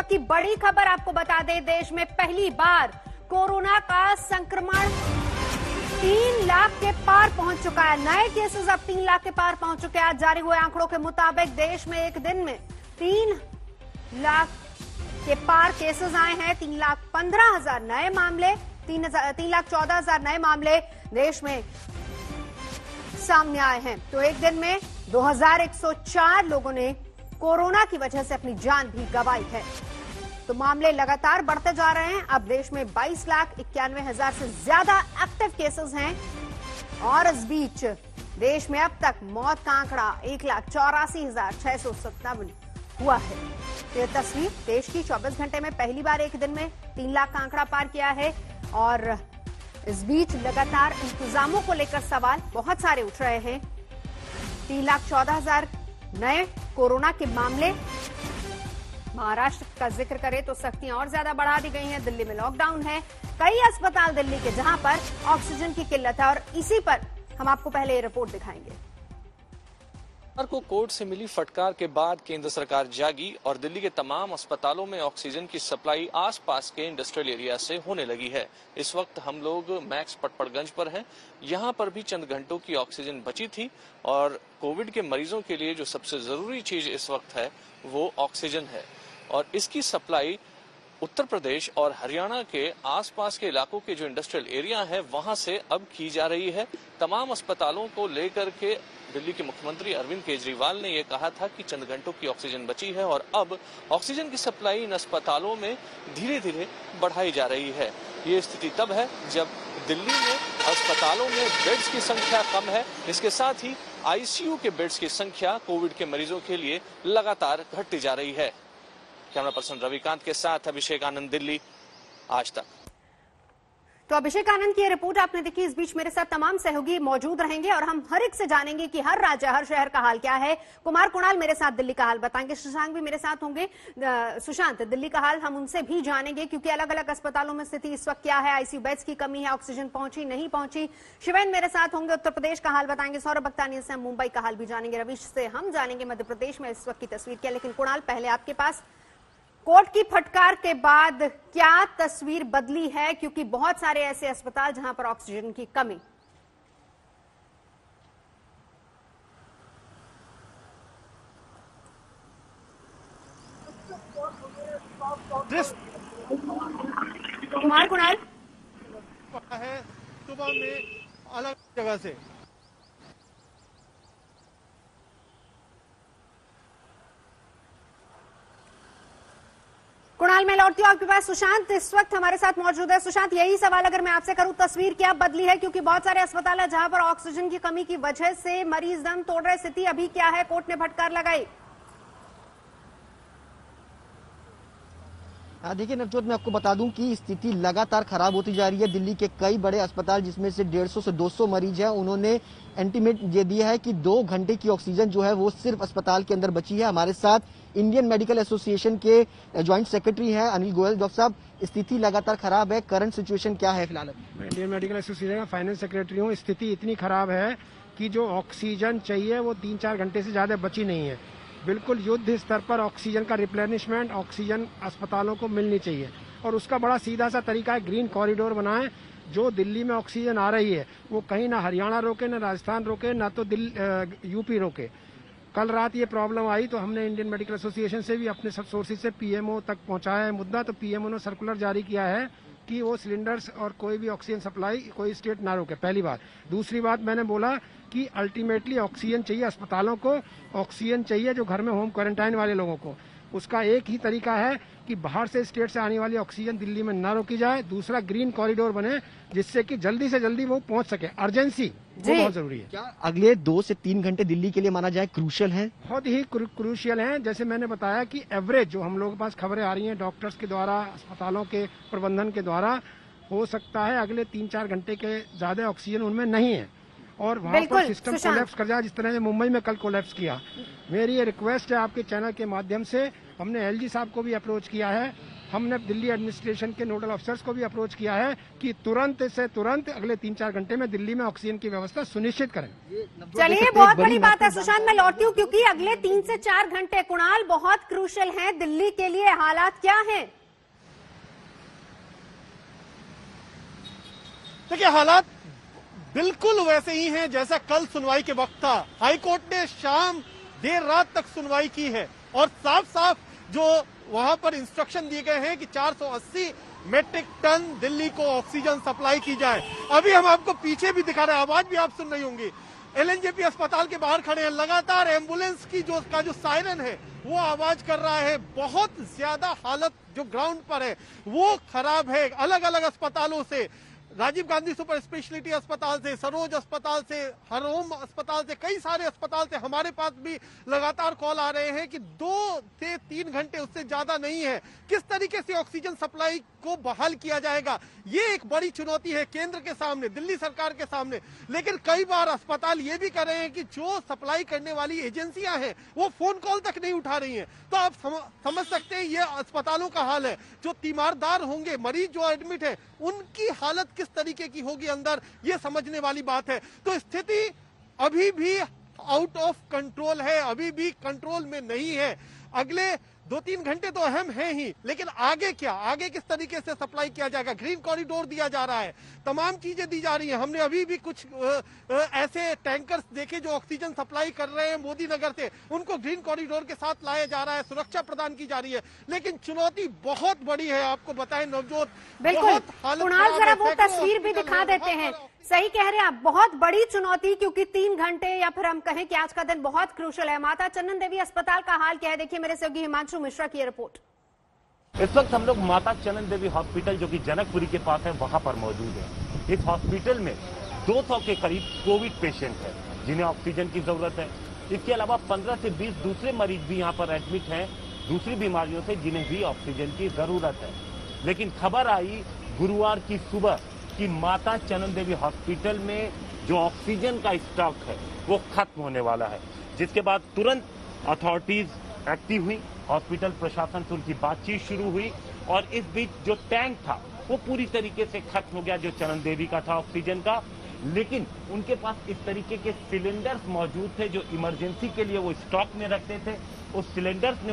वक्त की बड़ी खबर आपको बता दें, देश में पहली बार कोरोना का संक्रमण 3 लाख के पार पहुंच चुका है। नए केसेस अब 3 लाख के पार पहुंच चुके हैं। आज जारी हुए आंकड़ों के मुताबिक देश में एक दिन में 3 लाख के पार केसेस आए हैं। 3,15,000 नए मामले, 3,14,000 नए मामले देश में सामने आए हैं। तो एक दिन में 2,104 लोगों ने कोरोना की वजह से अपनी जान भी गंवाई है। तो मामले लगातार बढ़ते जा रहे हैं। अब देश में 22,91,000 से ज्यादा एक्टिव केसेस हैं और इस बीच देश में अब तक मौत का आंकड़ा 1,84,657 हुआ है। ये तस्वीर देश की 24 घंटे में पहली बार एक दिन में 3 लाख का आंकड़ा पार किया है। और इस बीच लगातार इंतजामों को लेकर सवाल बहुत सारे उठ रहे हैं। 3,14,000 नए कोरोना के मामले। महाराष्ट्र का जिक्र करें तो सख्तियां और ज्यादा बढ़ा दी गई हैं। दिल्ली में लॉकडाउन है। कई अस्पताल दिल्ली के जहां पर ऑक्सीजन की किल्लत है और इसी पर हम आपको पहले ये रिपोर्ट दिखाएंगे। सरकार को कोर्ट से मिली फटकार के बाद केंद्र सरकार जागी और दिल्ली के तमाम अस्पतालों में ऑक्सीजन की सप्लाई आसपास के इंडस्ट्रियल एरिया से होने लगी है। इस वक्त हम लोग मैक्स पटपड़गंज पर हैं। यहाँ पर भी चंद घंटों की ऑक्सीजन बची थी और कोविड के मरीजों के लिए जो सबसे जरूरी चीज इस वक्त है वो ऑक्सीजन है और इसकी सप्लाई उत्तर प्रदेश और हरियाणा के आसपास के इलाकों के जो इंडस्ट्रियल एरिया है वहां से अब की जा रही है। तमाम अस्पतालों को लेकर के दिल्ली के मुख्यमंत्री अरविंद केजरीवाल ने यह कहा था कि चंद घंटों की ऑक्सीजन बची है और अब ऑक्सीजन की सप्लाई इन अस्पतालों में धीरे धीरे बढ़ाई जा रही है। ये स्थिति तब है जब दिल्ली में अस्पतालों में बेड्स की संख्या कम है। इसके साथ ही आईसीयू के बेड्स की संख्या कोविड के मरीजों के लिए लगातार घटती जा रही है। कैमरा पर्सन रविकांत के साथ अभिषेक आनंद, दिल्ली आज तक। तो अभिषेक आनंद की ये रिपोर्ट आपने देखी। इस बीच मेरे साथ तमाम सहयोगी मौजूद रहेंगे और हम हर एक से जानेंगे कि हर राज्य हर शहर का हाल क्या है। कुमार कुणाल मेरे साथ दिल्ली का हाल बताएंगे, शशांक भी मेरे साथ होंगे। सुशांत, दिल्ली का हाल हम उनसे भी जानेंगे क्योंकि अलग अलग अस्पतालों में स्थिति इस वक्त क्या है। आईसीयू बेड्स की कमी है, ऑक्सीजन पहुंची नहीं पहुंची। शिवेन मेरे साथ होंगे, उत्तर प्रदेश का हाल बताएंगे। सौरभ बख्तानी से हम मुंबई का हाल भी जानेंगे। रविश से हम जानेंगे मध्य प्रदेश में इस वक्त की तस्वीर क्या। लेकिन कुणाल, पहले आपके पास कोर्ट की फटकार के बाद क्या तस्वीर बदली है, क्योंकि बहुत सारे ऐसे अस्पताल जहां पर ऑक्सीजन की कमी। कुमार कुणाल है सुबह में अलग जगह से। कुणाल, मैं लौटती हूँ आपके पास। सुशांत इस वक्त हमारे साथ मौजूद है। सुशांत, यही सवाल अगर मैं आपसे करूं, तस्वीर क्या बदली है, क्योंकि बहुत सारे अस्पताल है जहां पर ऑक्सीजन की कमी की वजह से मरीज दम तोड़ रहे। स्थिति अभी क्या है? कोर्ट ने फटकार लगाई। देखिए नवजोत, मैं आपको बता दूं कि स्थिति लगातार खराब होती जा रही है। दिल्ली के कई बड़े अस्पताल जिसमें से 150 से 200 मरीज हैं, उन्होंने इंटीमेट ये दिया है कि 2 घंटे की ऑक्सीजन जो है वो सिर्फ अस्पताल के अंदर बची है। हमारे साथ इंडियन मेडिकल एसोसिएशन के ज्वाइंट सेक्रेटरी हैं अनिल गोयल। डॉक्टर साहब, स्थिति लगातार खराब है, करंट सिचुएशन क्या है फिलहाल? मैं इंडियन मेडिकल एसोसिएशन का फाइनेंस सेक्रेटरी हूँ। स्थिति इतनी खराब है कि जो ऑक्सीजन चाहिए वो 3-4 घंटे से ज्यादा बची नहीं है। बिल्कुल युद्ध स्तर पर ऑक्सीजन का रिप्लेनिशमेंट, ऑक्सीजन अस्पतालों को मिलनी चाहिए और उसका बड़ा सीधा सा तरीका है, ग्रीन कॉरिडोर बनाएं। जो दिल्ली में ऑक्सीजन आ रही है वो कहीं ना हरियाणा रोके, ना राजस्थान रोके, ना तो यूपी रोके। कल रात ये प्रॉब्लम आई तो हमने इंडियन मेडिकल एसोसिएशन से भी अपने सब सोर्सेज से पीएमओ तक पहुंचाया है मुद्दा। तो पीएमओ ने सर्कुलर जारी किया है कि वो सिलेंडर्स और कोई भी ऑक्सीजन सप्लाई कोई स्टेट ना रोके, पहली बात। दूसरी बात, मैंने बोला कि अल्टीमेटली ऑक्सीजन चाहिए अस्पतालों को, ऑक्सीजन चाहिए जो घर में होम क्वारंटाइन वाले लोगों को। उसका एक ही तरीका है कि बाहर से स्टेट से आने वाली ऑक्सीजन दिल्ली में ना रोकी जाए। दूसरा, ग्रीन कॉरिडोर बने जिससे कि जल्दी से जल्दी वो पहुंच सके। अर्जेंसी वो बहुत जरूरी है। क्या अगले 2 से 3 घंटे दिल्ली के लिए माना जाए क्रूशियल है? बहुत ही क्रूशियल है। जैसे मैंने बताया कि एवरेज जो हम लोगों के पास खबरें आ रही हैं डॉक्टर्स के द्वारा, अस्पतालों के प्रबंधन के द्वारा, हो सकता है अगले 3-4 घंटे के ज्यादा ऑक्सीजन उनमें नहीं है और वहाँ पर सिस्टम कोलैप्स कर जाए जिस तरह से मुंबई में कल कोलैप्स किया। मेरी ये रिक्वेस्ट है आपके चैनल के माध्यम से, हमने एलजी साहब को भी अप्रोच किया है हमने दिल्ली एडमिनिस्ट्रेशन के नोडल अफसर्स को भी अप्रोच किया है कि तुरंत से तुरंत अगले 3-4 घंटे में दिल्ली में ऑक्सीजन की व्यवस्था सुनिश्चित करें। चलिए, बहुत बड़ी बात है सुशांत, मैं लौटती हूँ क्योंकि अगले 3 से 4 घंटे कुणाल बहुत क्रूशियल हैं दिल्ली के लिए। हालात क्या हैं? देखिए, हालात बिल्कुल वैसे ही हैं जैसा कल सुनवाई के वक्त था। हाईकोर्ट ने शाम देर रात तक सुनवाई की है और साफ साफ जो वहां पर इंस्ट्रक्शन दिए गए हैं कि 480 मेट्रिक टन दिल्ली को ऑक्सीजन सप्लाई की जाए। अभी हम आपको पीछे भी दिखा रहे हैं, आवाज भी आप सुन रही होंगी। एलएनजेपी अस्पताल के बाहर खड़े हैं, लगातार एम्बुलेंस की जो सायरन है वो आवाज कर रहा है। बहुत ज्यादा हालत जो ग्राउंड पर है वो खराब है। अलग अलग अस्पतालों से, राजीव गांधी सुपर स्पेशलिटी अस्पताल से, सरोज अस्पताल से, हरओम अस्पताल से, कई सारे अस्पताल से हमारे पास भी लगातार कॉल आ रहे हैं कि 2 से 3 घंटे उससे ज्यादा नहीं है। किस तरीके से ऑक्सीजन सप्लाई को बहाल किया जाएगा, ये एक बड़ी चुनौती है केंद्र के सामने, दिल्ली सरकार के सामने। लेकिन कई बार अस्पताल ये भी कर रहे हैं कि जो सप्लाई करने वाली एजेंसियां हैं वो फोन कॉल तक नहीं उठा रही हैं। तो आप समझ सकते हैं ये अस्पतालों का हाल है। जो तीमारदार होंगे, मरीज जो एडमिट है, उनकी हालत किस तरीके की होगी अंदर, ये समझने वाली बात है। तो स्थिति अभी भी आउट ऑफ कंट्रोल है, अभी भी कंट्रोल में नहीं है। अगले 2-3 घंटे तो अहम है ही, लेकिन आगे क्या, आगे किस तरीके से सप्लाई किया जाएगा। ग्रीन कॉरिडोर दिया जा रहा है, तमाम चीजें दी जा रही हैं। हमने अभी भी कुछ ऐसे टैंकर्स देखे जो ऑक्सीजन सप्लाई कर रहे हैं मोदी नगर से, उनको ग्रीन कॉरिडोर के साथ लाया जा रहा है, सुरक्षा प्रदान की जा रही है। लेकिन चुनौती बहुत बड़ी है, आपको बताएं नवजोत। बिल्कुल कुणाल, जरा वो तस्वीर भी दिखा देते हैं। सही कह रहे हैं आप, बहुत बड़ी चुनौती, क्योंकि 3 घंटे या फिर हम कहें कि आज का दिन बहुत क्रूशल है। माता चंदन देवी अस्पताल का हाल क्या है, देखिए मेरे सहयोगी हिमांशु मिश्रा की रिपोर्ट। इस वक्त हम लोग माता चंदन देवी हॉस्पिटल जो कि जनकपुरी के पास है वहां पर मौजूद है। इस हॉस्पिटल में 200 के करीब कोविड पेशेंट है जिन्हें ऑक्सीजन की जरूरत है। इसके अलावा 15 से 20 दूसरे मरीज भी यहाँ पर एडमिट हैं दूसरी बीमारियों से, जिन्हें भी ऑक्सीजन की जरूरत है। लेकिन खबर आई गुरुवार की सुबह कि माता चंदन देवी हॉस्पिटल में जो ऑक्सीजन का स्टॉक है वो खत्म होने वाला है, जिसके बाद तुरंत अथॉरिटीज एक्टिव हुई, हॉस्पिटल प्रशासन से उनकी बातचीत शुरू हुई और इस बीच जो टैंक था वो पूरी तरीके से खत्म हो गया जो चंदन देवी का था ऑक्सीजन का। लेकिन उनके पास इस तरीके के सिलेंडर्स मौजूद थे जो इमरजेंसी के लिए वो स्टॉक में रखते थे। उस सिलेंडर्स ने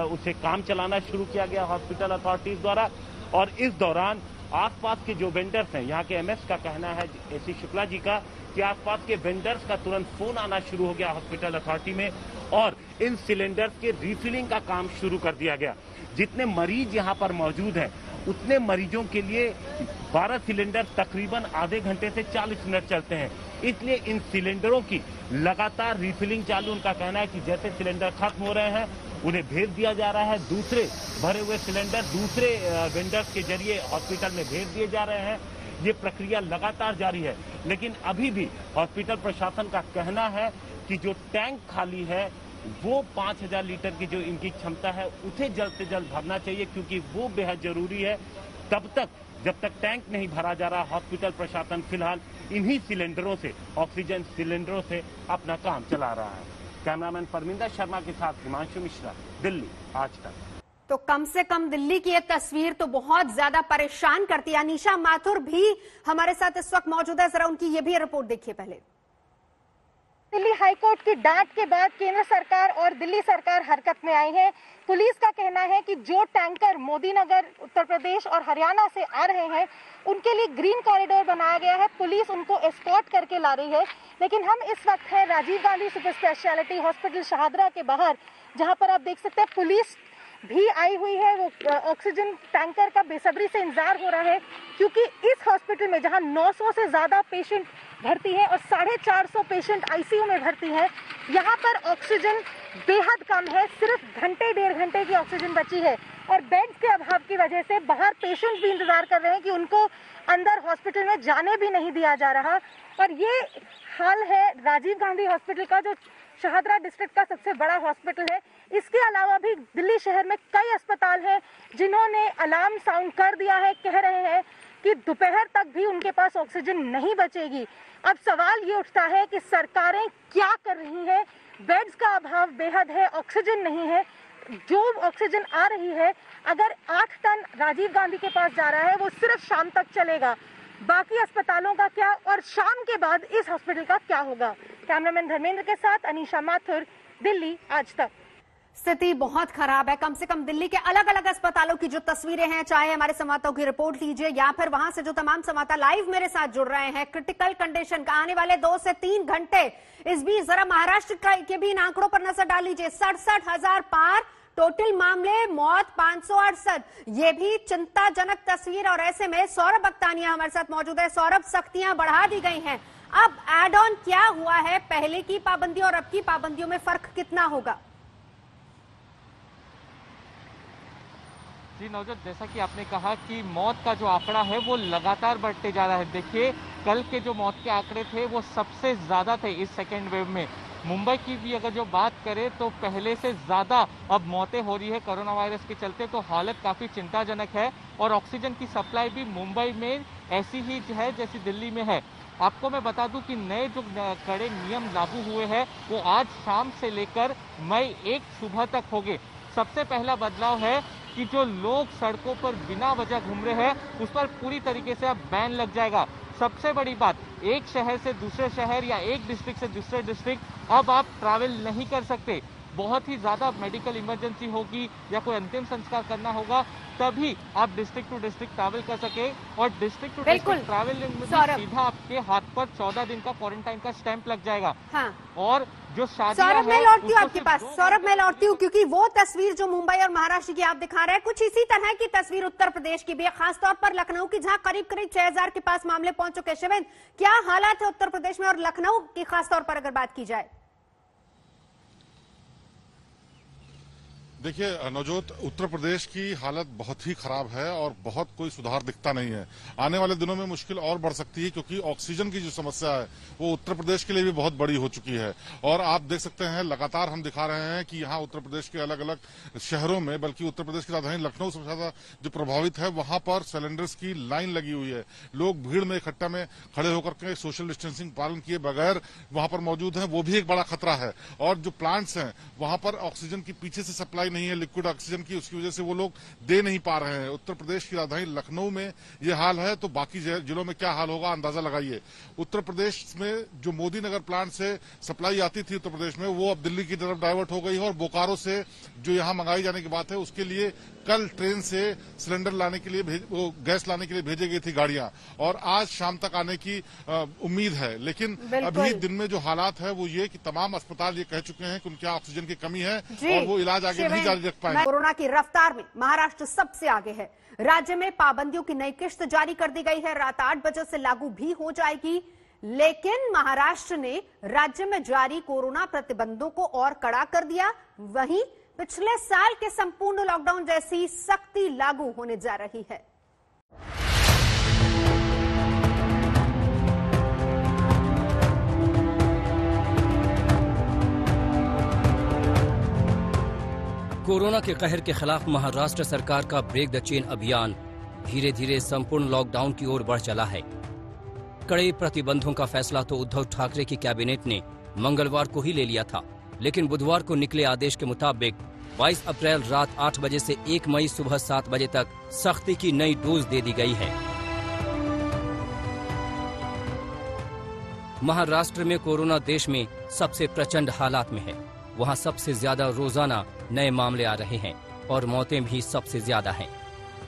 उसे काम चलाना शुरू किया गया हॉस्पिटल अथॉरिटीज द्वारा। और इस दौरान आसपास के जो वेंडर्स हैं, यहाँ के एमएस का कहना है, एसी शुक्ला जी का, कि आसपास के वेंडर्स का तुरंत फोन आना शुरू हो गया हॉस्पिटल अथॉरिटी में और इन सिलेंडर्स के रिफिलिंग का काम शुरू कर दिया गया। जितने मरीज यहाँ पर मौजूद हैं उतने मरीजों के लिए 12 सिलेंडर तकरीबन आधे घंटे से 40 मिनट चलते हैं, इसलिए इन सिलेंडरों की लगातार रिफिलिंग चालू। उनका कहना है कि जैसे सिलेंडर खत्म हो रहे हैं उन्हें भेज दिया जा रहा है, दूसरे भरे हुए सिलेंडर दूसरे वेंडर्स के जरिए हॉस्पिटल में भेज दिए जा रहे हैं। ये प्रक्रिया लगातार जारी है। लेकिन अभी भी हॉस्पिटल प्रशासन का कहना है कि जो टैंक खाली है वो 5000 लीटर की जो इनकी क्षमता है उसे जल्द से जल्द भरना चाहिए, क्योंकि वो बेहद जरूरी है। तब तक जब तक टैंक नहीं भरा जा रहा, हॉस्पिटल प्रशासन फिलहाल इन्हीं सिलेंडरों से, ऑक्सीजन सिलेंडरों से अपना काम चला रहा है। कैमरामैन परमिंदर शर्मा के साथ हिमांशु मिश्रा, दिल्ली आज तक। तो कम से कम दिल्ली की ये तस्वीर तो बहुत ज्यादा परेशान करती है। अनीशा माथुर भी हमारे साथ इस वक्त मौजूद है, जरा उनकी ये भी रिपोर्ट देखिए पहले। दिल्ली हाईकोर्ट की डांट के बाद केंद्र सरकार और दिल्ली सरकार हरकत में आई है। पुलिस का कहना है कि जो टैंकर मोदी नगर, उत्तर प्रदेश और हरियाणा से आ रहे हैं उनके लिए ग्रीन कॉरिडोर बनाया गया है, पुलिस उनको एस्कॉर्ट करके ला रही है। लेकिन हम इस वक्त हैं Rajiv Gandhi super speciality hospital Shahdara के बाहर, जहां पर आप देख सकते हैं पुलिस भी आई हुई है। वो ऑक्सीजन टैंकर का बेसब्री से इंतजार हो रहा है, क्योंकि इस हॉस्पिटल में जहां 900 से ज्यादा पेशेंट भर्ती है और 450 पेशेंट आईसीयू में भर्ती है, यहाँ पर ऑक्सीजन बेहद कम है। सिर्फ घंटे 1.5 घंटे की ऑक्सीजन बची है और बेड्स के अभाव की वजह से बाहर पेशेंट्स भी इंतजार कर रहे हैं कि उनको अंदर हॉस्पिटल में जाने भी नहीं दिया जा रहा। और ये हाल है राजीव गांधी हॉस्पिटल का, जो शाहदरा डिस्ट्रिक्ट का सबसे बड़ा हॉस्पिटल है। इसके अलावा भी दिल्ली शहर में कई अस्पताल हैं जिन्होंने अलार्म साउंड कर दिया है, कह रहे हैं कि दोपहर तक भी उनके पास ऑक्सीजन नहीं बचेगी। अब सवाल ये उठता है कि सरकारें क्या कर रही हैं? बेड्स का अभाव बेहद है, ऑक्सीजन नहीं है, जो ऑक्सीजन आ रही है, अगर 8 टन राजीव गांधी के पास जा रहा है, वो सिर्फ शाम तक चलेगा। बाकी अस्पतालों का क्या और शाम के बाद इस हॉस्पिटल का क्या होगा? कैमरामैन धर्मेंद्र के साथ अनीशा माथुर, दिल्ली आज तक। स्थिति बहुत खराब है। कम से कम दिल्ली के अलग अलग अस्पतालों की जो तस्वीरें हैं, चाहे हमारे संवाददाताओं की रिपोर्ट लीजिए या फिर वहां से जो तमाम संवाददाता लाइव मेरे साथ जुड़ रहे हैं, क्रिटिकल कंडीशन का आने वाले 2 से 3 घंटे। इस बीच जरा महाराष्ट्र के भी इन आंकड़ों पर नजर डाल लीजिए। 67,000 पार टोटल मामले, मौत 568। ये भी चिंताजनक तस्वीर। और ऐसे में सौरभ अख्तानिया हमारे साथ मौजूद है। सौरभ, सख्तियां बढ़ा दी गई हैं, अब एड ऑन क्या हुआ है? पहले की पाबंदी और अब की पाबंदियों में फर्क कितना होगा? जी नवजोत, जैसा कि आपने कहा कि मौत का जो आंकड़ा है वो लगातार बढ़ते जा रहा है। देखिए, कल के जो मौत के आंकड़े थे वो सबसे ज्यादा थे इस सेकेंड वेव में। मुंबई की भी अगर जो बात करें तो पहले से ज्यादा अब मौतें हो रही है कोरोना वायरस के चलते, तो हालत काफी चिंताजनक है। और ऑक्सीजन की सप्लाई भी मुंबई में ऐसी ही है जैसी दिल्ली में है। आपको मैं बता दूं कि नए जो कड़े नियम लागू हुए हैं वो आज शाम से लेकर मई 1 सुबह तक होंगे। सबसे पहला बदलाव है कि जो लोग सड़कों पर बिना वजह घूम रहे हैं उस पर पूरी तरीके से अब बैन लग जाएगा। सबसे बड़ी बात, एक शहर से दूसरे शहर या एक डिस्ट्रिक्ट से दूसरे डिस्ट्रिक्ट अब आप ट्रैवल नहीं कर सकते। बहुत ही ज्यादा मेडिकल इमरजेंसी होगी या कोई अंतिम संस्कार करना होगा तभी आप डिस्ट्रिक्ट टू डिस्ट्रिक्ट ट्रैवल कर सके। और डिस्ट्रिक्ट टू डिस्ट्रिक्ट ट्रैवलिंग में सीधा आपके हाथ पर 14 दिन का क्वारंटाइन का स्टैंप लग जाएगा। हाँ। और जो सौरभ, मैं लौटती हूँ आपके पास। सौरभ, मैं लौटती हूँ क्योंकि वो तस्वीर जो मुंबई और महाराष्ट्र की आप दिखा रहे हैं, कुछ इसी तरह की तस्वीर उत्तर प्रदेश की भी है, खासतौर पर लखनऊ की, जहां करीब करीब 6,000 के पास मामले पहुंच चुके हैं। शिवेंद्र, क्या हालात है उत्तर प्रदेश में और लखनऊ की खासतौर पर अगर बात की जाए? देखिए नवजोत, उत्तर प्रदेश की हालत बहुत ही खराब है और बहुत कोई सुधार दिखता नहीं है। आने वाले दिनों में मुश्किल और बढ़ सकती है क्योंकि ऑक्सीजन की जो समस्या है वो उत्तर प्रदेश के लिए भी बहुत बड़ी हो चुकी है। और आप देख सकते हैं, लगातार हम दिखा रहे हैं कि यहाँ उत्तर प्रदेश के अलग अलग शहरों में, बल्कि उत्तर प्रदेश की राजधानी लखनऊ सबसे ज्यादा जो प्रभावित है, वहां पर सिलेंडर्स की लाइन लगी हुई है। लोग भीड़ में इकट्ठा में खड़े होकर के सोशल डिस्टेंसिंग पालन किए बगैर वहां पर मौजूद है, वो भी एक बड़ा खतरा है। और जो प्लांट्स हैं वहां पर ऑक्सीजन की पीछे से सप्लाई नहीं है लिक्विड ऑक्सीजन की, उसकी वजह से वो लोग दे नहीं पा रहे हैं। उत्तर प्रदेश की राजधानी लखनऊ में ये हाल है तो बाकी जिलों में क्या हाल होगा अंदाजा लगाइए। उत्तर प्रदेश में जो मोदी नगर प्लांट से सप्लाई आती थी उत्तर प्रदेश में, वो अब दिल्ली की तरफ डाइवर्ट हो गई है। और बोकारो से जो यहाँ मंगाई जाने की बात है उसके लिए कल ट्रेन से सिलेंडर लाने के लिए गैस लाने के लिए भेजी गई थी गाड़ियां, और आज शाम तक आने की उम्मीद है। लेकिन अभी दिन में जो हालात है वो ये कि तमाम अस्पताल ये कह चुके हैं कि उनके ऑक्सीजन की कमी है और वो इलाज आगे नहीं जारी रख पाएंगे। कोरोना की रफ्तार में महाराष्ट्र सबसे आगे है। राज्य में पाबंदियों की नई किश्त जारी कर दी गई है, रात 8 बजे से लागू भी हो जाएगी। लेकिन महाराष्ट्र ने राज्य में जारी कोरोना प्रतिबंधों को और कड़ा कर दिया। वहीं पिछले साल के संपूर्ण लॉकडाउन जैसी सख्ती लागू होने जा रही है। कोरोना के कहर के खिलाफ महाराष्ट्र सरकार का ब्रेक द चेन अभियान धीरे धीरे संपूर्ण लॉकडाउन की ओर बढ़ चला है। कड़े प्रतिबंधों का फैसला तो उद्धव ठाकरे की कैबिनेट ने मंगलवार को ही ले लिया था, लेकिन बुधवार को निकले आदेश के मुताबिक 22 अप्रैल रात 8 बजे से 1 मई सुबह 7 बजे तक सख्ती की नई डोज दे दी गई है। महाराष्ट्र में कोरोना देश में सबसे प्रचंड हालात में है। वहां सबसे ज्यादा रोजाना नए मामले आ रहे हैं और मौतें भी सबसे ज्यादा हैं।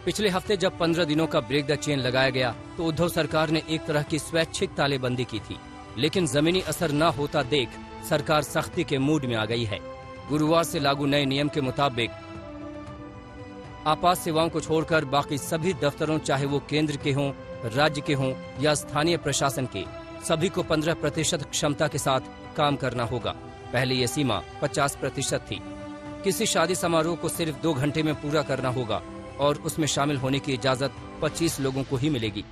पिछले हफ्ते जब 15 दिनों का ब्रेक द चेन लगाया गया तो उद्धव सरकार ने एक तरह की स्वैच्छिक तालेबंदी की थी, लेकिन जमीनी असर न होता देख सरकार सख्ती के मूड में आ गई है। गुरुवार से लागू नए नियम के मुताबिक आपात सेवाओं को छोड़कर बाकी सभी दफ्तरों, चाहे वो केंद्र के हों, राज्य के हों या स्थानीय प्रशासन के, सभी को 15% क्षमता के साथ काम करना होगा। पहले ये सीमा 50% थी। किसी शादी समारोह को सिर्फ 2 घंटे में पूरा करना होगा और उसमें शामिल होने की इजाजत 25 लोगों को ही मिलेगी।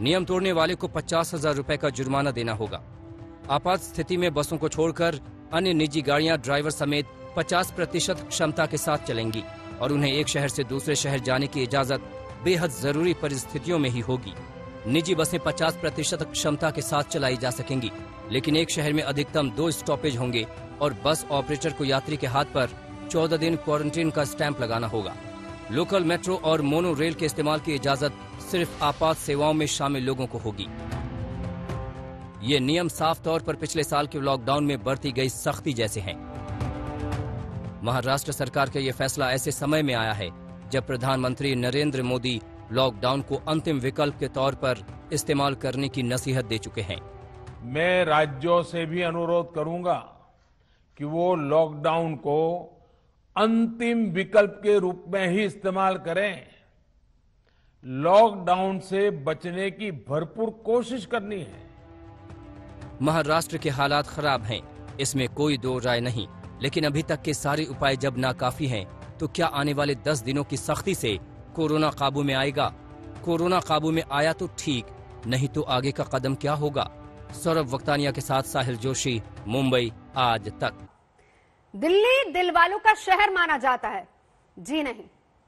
नियम तोड़ने वाले को 50,000 रुपए का जुर्माना देना होगा। आपात स्थिति में बसों को छोड़कर अन्य निजी गाड़ियां ड्राइवर समेत 50% क्षमता के साथ चलेंगी और उन्हें एक शहर से दूसरे शहर जाने की इजाजत बेहद जरूरी परिस्थितियों में ही होगी। निजी बसें 50% क्षमता के साथ चलाई जा सकेंगी, लेकिन एक शहर में अधिकतम 2 स्टॉपेज होंगे और बस ऑपरेटर को यात्री के हाथ पर 14 दिन क्वारंटीन का स्टैंप लगाना होगा। लोकल मेट्रो और मोनो रेल के इस्तेमाल की इजाजत सिर्फ आपात सेवाओं में शामिल लोगों को होगी। ये नियम साफ तौर पर पिछले साल के लॉकडाउन में बरती गई सख्ती जैसे हैं। महाराष्ट्र सरकार का ये फैसला ऐसे समय में आया है जब प्रधानमंत्री नरेंद्र मोदी लॉकडाउन को अंतिम विकल्प के तौर पर इस्तेमाल करने की नसीहत दे चुके हैं। मैं राज्यों से भी अनुरोध करूंगा कि वो लॉकडाउन को अंतिम विकल्प के रूप में ही इस्तेमाल करें। लॉकडाउन से बचने की भरपूर कोशिश करनी है। महाराष्ट्र के हालात खराब हैं, इसमें कोई दो राय नहीं, लेकिन अभी तक के सारे उपाय जब नाकाफी हैं, तो क्या आने वाले 10 दिनों की सख्ती से कोरोना काबू में आएगा? कोरोना काबू में आया तो ठीक, नहीं तो आगे का कदम क्या होगा? सौरभ वक्तानिया के साथ साहिल जोशी, मुंबई आज तक। दिल्ली दिलवालों का शहर माना जाता है। जी नहीं,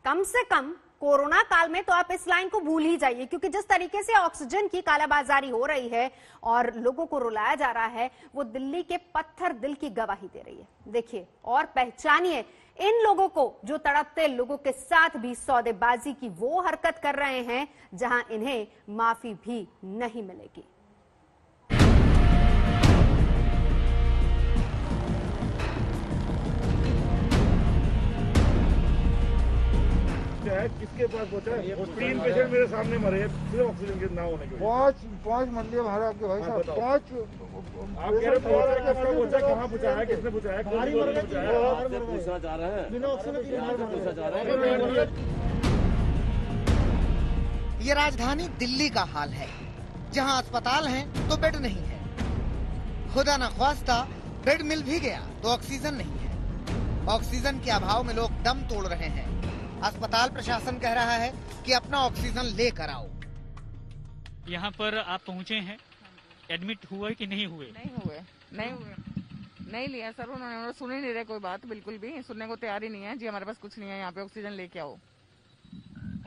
कम से कम कोरोना काल में तो आप इस लाइन को भूल ही जाइए, क्योंकि जिस तरीके से ऑक्सीजन की कालाबाजारी हो रही है और लोगों को रुलाया जा रहा है, वो दिल्ली के पत्थर दिल की गवाही दे रही है। देखिए और पहचानिए इन लोगों को जो तड़पते लोगों के साथ भी सौदेबाजी की वो हरकत कर रहे हैं जहां इन्हें माफी भी नहीं मिलेगी। किसके पास पहुंचा है? 3 पेशेंट मेरे सामने मरे हैं सिर्फ ऑक्सीजन के ना होने के वजह। 5 मंदिर भरा आपके भाई साहब। 5 आप कह रहे पहुंचा कहाँ पहुंचा है? किसने पहुंचा है? पूछना चाह रहे हैं। बिना ऑक्सीजन पूछना चाह रहे हैं। ये राजधानी दिल्ली का हाल है, जहां अस्पताल हैं तो बेड नहीं है। खुदा न ख्वास्ता बेड मिल भी गया तो ऑक्सीजन नहीं है। ऑक्सीजन के अभाव में लोग दम तोड़ रहे हैं। अस्पताल प्रशासन कह रहा है कि अपना ऑक्सीजन लेकर आओ। यहाँ पर आप पहुँचे हैं, एडमिट हुए कि नहीं हुए? नहीं लिया सर उन्होंने सुन ही नहीं रहे कोई बात, बिल्कुल भी सुनने को तैयार ही नहीं है। जी हमारे पास कुछ नहीं है, यहाँ पे ऑक्सीजन लेके आओ।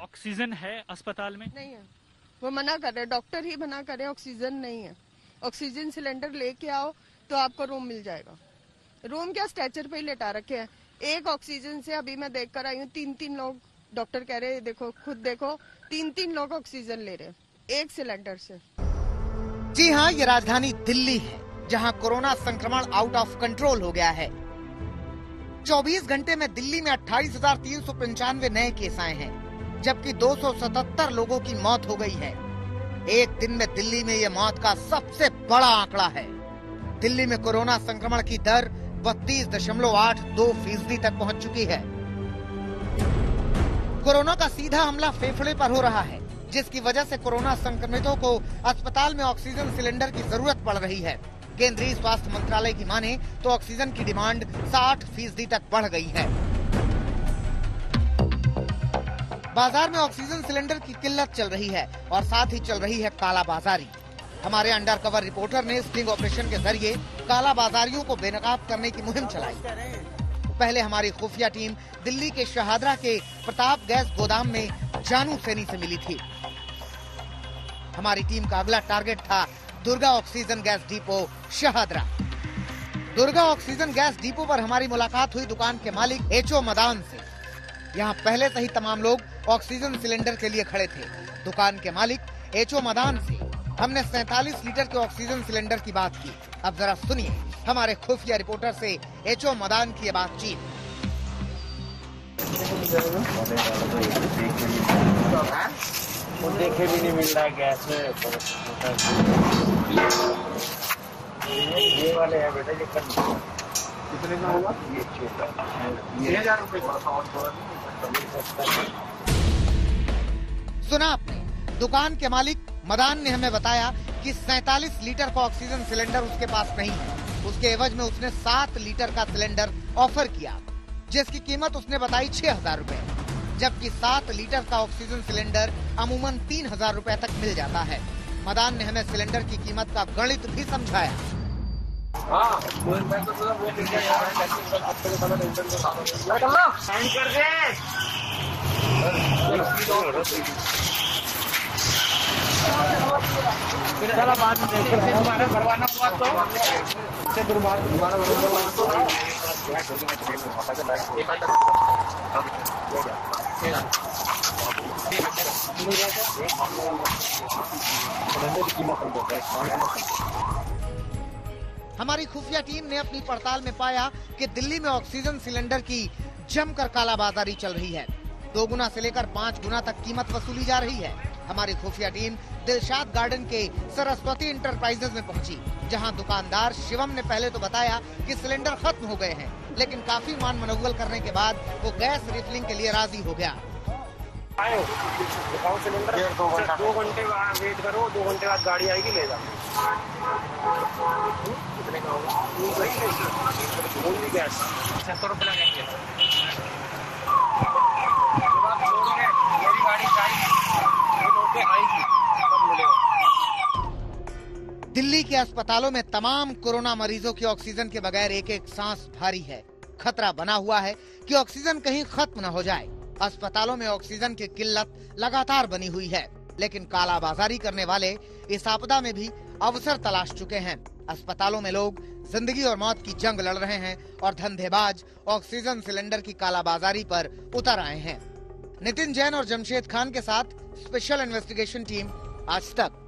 ऑक्सीजन है अस्पताल में? नहीं है, वो मना कर रहे, डॉक्टर ही मना कर रहे, ऑक्सीजन नहीं है। ऑक्सीजन सिलेंडर लेके आओ तो आपको रूम मिल जाएगा। रूम क्या, स्ट्रेचर पे ही लेटा रखे हैं। एक ऑक्सीजन से अभी मैं देख कर आई हूँ 3 लोग, डॉक्टर कह रहे देखो खुद देखो 3 लोग ऑक्सीजन ले रहे एक सिलेंडर से। जी हाँ, ये राजधानी दिल्ली है जहाँ कोरोना संक्रमण आउट ऑफ कंट्रोल हो गया है। 24 घंटे में दिल्ली में 28,395 नए केस आए हैं, जबकि 277 लोगों की मौत हो गई है। एक दिन में दिल्ली में ये मौत का सबसे बड़ा आंकड़ा है। दिल्ली में कोरोना संक्रमण की दर 32.82% तक पहुंच चुकी है। कोरोना का सीधा हमला फेफड़े पर हो रहा है, जिसकी वजह से कोरोना संक्रमितों को अस्पताल में ऑक्सीजन सिलेंडर की जरूरत पड़ रही है। केंद्रीय स्वास्थ्य मंत्रालय की माने तो ऑक्सीजन की डिमांड 60% तक बढ़ गई है। बाजार में ऑक्सीजन सिलेंडर की किल्लत चल रही है और साथ ही चल रही है कालाबाजारी। हमारे अंडर कवर रिपोर्टर ने स्टिंग ऑपरेशन के जरिए कालाबाजारियों को बेनकाब करने की मुहिम चलाई। पहले हमारी खुफिया टीम दिल्ली के शहादरा के प्रताप गैस गोदाम में जानू सैनी से मिली थी। हमारी टीम का अगला टारगेट था Durga oxygen gas depot Shahdara. Durga oxygen gas depot पर हमारी मुलाकात हुई दुकान के मालिक एचओ मदान से। यहाँ पहले से ही तमाम लोग ऑक्सीजन सिलेंडर के लिए खड़े थे। दुकान के मालिक एचओ मदान से हमने 47 लीटर के ऑक्सीजन सिलेंडर की बात की। अब जरा सुनिए हमारे खुफिया रिपोर्टर से एचओ मदान की बातचीत। देखे भी नहीं मिल रहा है गैस में। ये वाले है बेटा, ये कितने का होगा? ये 6,000 रुपए का। सुना आपने, दुकान के मालिक मदान ने हमें बताया कि 47 लीटर का ऑक्सीजन सिलेंडर उसके पास नहीं है। उसके एवज में उसने 7 लीटर का सिलेंडर ऑफर किया, जिसकी कीमत उसने बताई 6,000 रुपए, जबकि 7 लीटर का ऑक्सीजन सिलेंडर अमूमन 3,000 रुपए तक मिल जाता है। मदान ने हमें सिलेंडर की कीमत का गणित भी समझाया। करवाना हुआ तो हमारी खुफिया टीम ने अपनी पड़ताल में पाया कि दिल्ली में ऑक्सीजन सिलेंडर की जमकर कालाबाजारी चल रही है। 2 गुना से लेकर 5 गुना तक कीमत वसूली जा रही है। हमारी खुफिया टीम दिलशाद गार्डन के सरस्वती इंटरप्राइजेज में पहुंची, जहां दुकानदार शिवम ने पहले तो बताया कि सिलेंडर खत्म हो गए हैं, लेकिन काफी मान मनौवल करने के बाद वो गैस रिफिलिंग के लिए राजी हो गया। सिलेंडर 2 घंटे वेट करो, 2 घंटे बाद गाड़ी आएगी, ले जाओ। कितने का होगा? ओनली गैस 600 रुपये लगेंगे। मेरी गाड़ी आएगी तब मिलेगा। दिल्ली के अस्पतालों में तमाम कोरोना मरीजों की ऑक्सीजन के बगैर एक एक सांस भारी है। खतरा बना हुआ है कि ऑक्सीजन कहीं खत्म न हो जाए। अस्पतालों में ऑक्सीजन की किल्लत लगातार बनी हुई है, लेकिन कालाबाजारी करने वाले इस आपदा में भी अवसर तलाश चुके हैं। अस्पतालों में लोग जिंदगी और मौत की जंग लड़ रहे हैं और धंधेबाज ऑक्सीजन सिलेंडर की कालाबाजारी पर उतर आए हैं। नितिन जैन और जमशेद खान के साथ स्पेशल इन्वेस्टिगेशन टीम, आज तक।